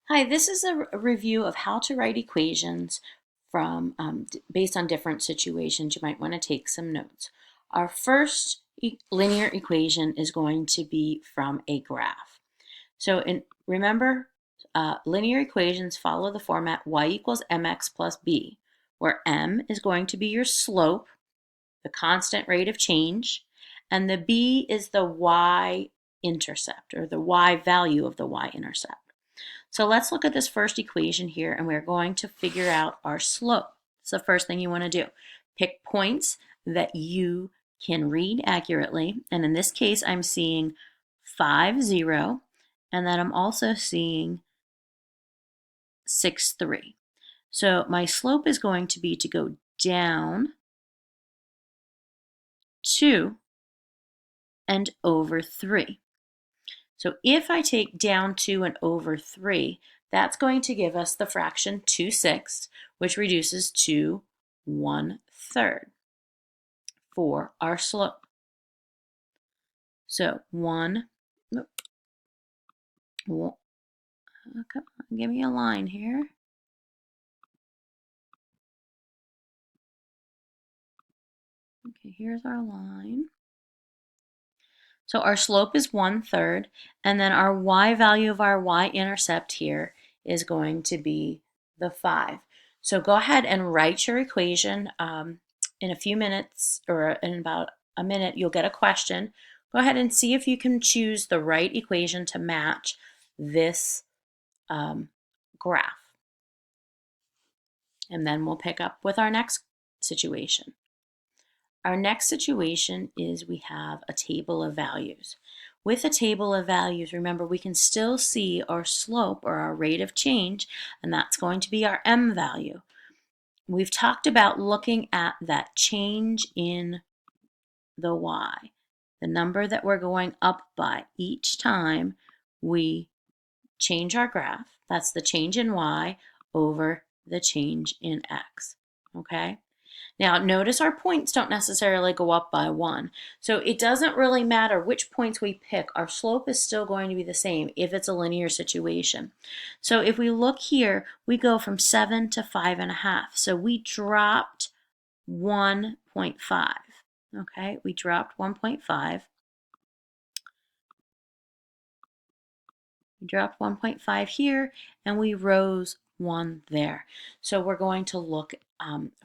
Hi, this is a review of how to write equations from based on different situations. You might want to take some notes. Our first linear equation is going to be from a graph. Remember, linear equations follow the format y equals mx plus b, where m is going to be your slope, the constant rate of change, and the b is the y-intercept, or the y value of the y-intercept. So let's look at this first equation here, and we're going to figure out our slope. It's the first thing you want to do. Pick points that you can read accurately, and in this case I'm seeing 5, 0, and then I'm also seeing 6, 3. So my slope is going to be to go down 2 and over 3. So if I take down 2 and over 3, that's going to give us the fraction 2/6, which reduces to 1/3 for our slope. So come on, give me a line here. Okay, here's our line. So our slope is 1/3, and then our y value of our y-intercept here is going to be the 5. So go ahead and write your equation. In a few minutes, or in about a minute, you'll get a question. Go ahead and see if you can choose the right equation to match this graph. And then we'll pick up with our next situation. Our next situation is we have a table of values. With a table of values, remember, we can still see our slope, or our rate of change, and that's going to be our m value. We've talked about looking at that change in the y, the number that we're going up by each time we change our graph. That's the change in y over the change in x, okay? Now, notice our points don't necessarily go up by 1. So it doesn't really matter which points we pick. Our slope is still going to be the same if it's a linear situation. So if we look here, we go from 7 to 5.5. So we dropped 1.5. Okay, we dropped 1.5. We dropped 1.5 here, and we rose 1 there. So we're going to look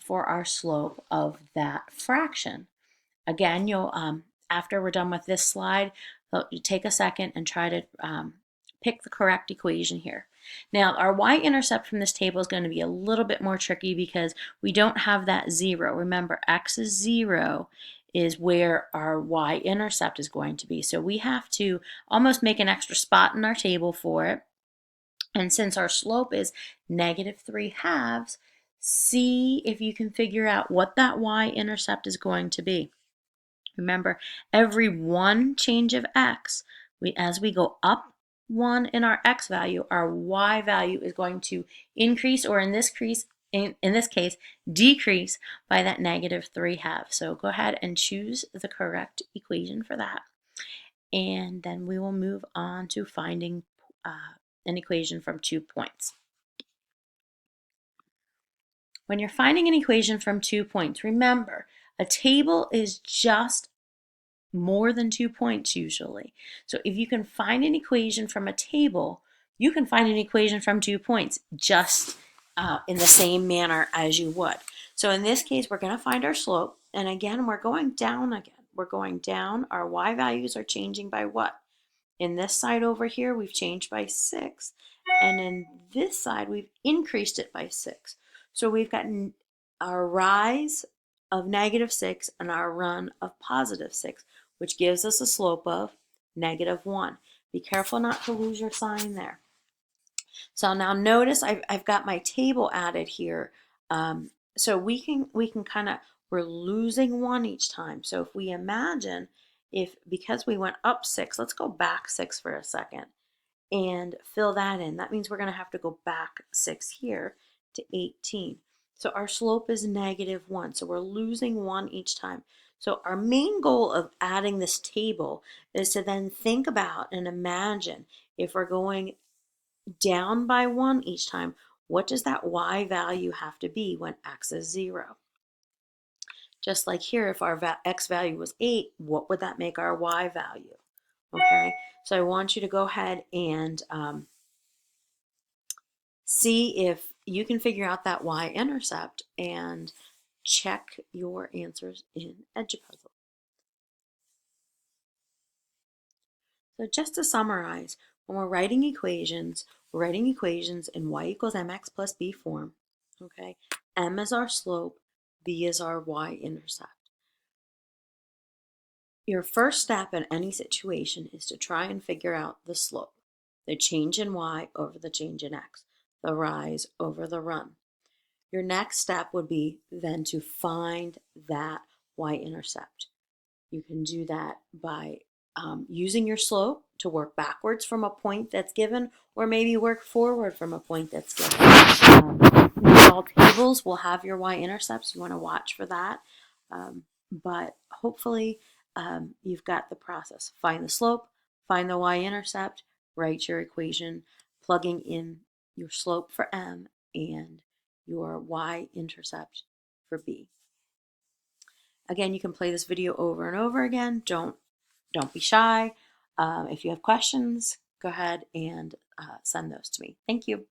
for our slope of that fraction. Again, you'll after we're done with this slide, you take a second and try to pick the correct equation here. Now, our y-intercept from this table is going to be a little bit more tricky because we don't have that 0. Remember, x is 0 is where our y-intercept is going to be. So we have to almost make an extra spot in our table for it. And since our slope is -3/2, see if you can figure out what that y-intercept is going to be. Remember, every 1 change of x, as we go up 1 in our x value, our y value is going to increase, or in this case, decrease by that -3/2. So go ahead and choose the correct equation for that. And then we will move on to finding an equation from 2 points. When you're finding an equation from 2 points, remember, a table is just more than 2 points usually. So if you can find an equation from a table, you can find an equation from 2 points just in the same manner as you would. So in this case, we're going to find our slope, and again, we're going down again. We're going down. Our y values are changing by what? In this side over here, we've changed by 6, and in this side, we've increased it by 6. So we've got our rise of -6 and our run of +6, which gives us a slope of -1. Be careful not to lose your sign there. So now notice I've got my table added here. So we can kind of, we're losing 1 each time. So if we imagine, because we went up 6, let's go back 6 for a second and fill that in. That means we're going to have to go back 6 here to 18. So our slope is -1. So we're losing 1 each time. So our main goal of adding this table is to then think about and imagine if we're going down by 1 each time, what does that y value have to be when x is 0? Just like here, if our x value was 8, what would that make our y value? Okay, so I want you to go ahead and see if you can figure out that y-intercept and check your answers in Edupuzzle. So just to summarize, when we're writing equations in y equals mx plus b form. Okay, m is our slope, b is our y-intercept. Your first step in any situation is to try and figure out the slope, the change in y over the change in x, the rise over the run. Your next step would be then to find that y-intercept. You can do that by using your slope to work backwards from a point that's given, or maybe work forward from a point that's given. All tables will have your y-intercepts. You want to watch for that. But hopefully you've got the process. Find the slope, find the y-intercept, write your equation, plugging in your slope for m and your y-intercept for b. Again, you can play this video over and over again. Don't be shy. If you have questions, go ahead and send those to me. Thank you.